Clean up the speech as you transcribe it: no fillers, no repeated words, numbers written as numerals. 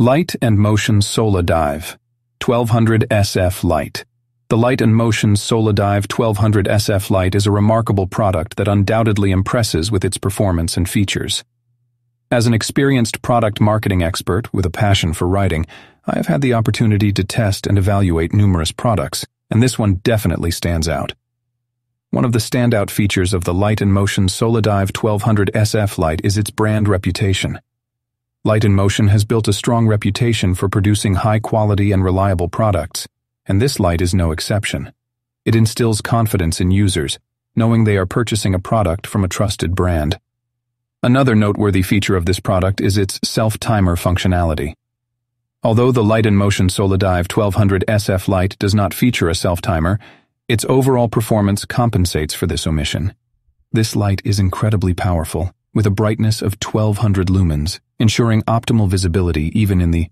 Light and Motion Sola Dive 1200 SF Light. The Light and Motion Sola Dive 1200 SF Light is a remarkable product that undoubtedly impresses with its performance and features. As an experienced product marketing expert with a passion for writing, I have had the opportunity to test and evaluate numerous products, and this one definitely stands out. One of the standout features of the Light and Motion Sola Dive 1200 SF Light is its brand reputation. Light and Motion has built a strong reputation for producing high-quality and reliable products, and this light is no exception. It instills confidence in users, knowing they are purchasing a product from a trusted brand. Another noteworthy feature of this product is its self-timer functionality. Although the Light and Motion Sola Dive 1200 SF Light does not feature a self-timer, its overall performance compensates for this omission. This light is incredibly powerful, with a brightness of 1200 lumens, ensuring optimal visibility even in the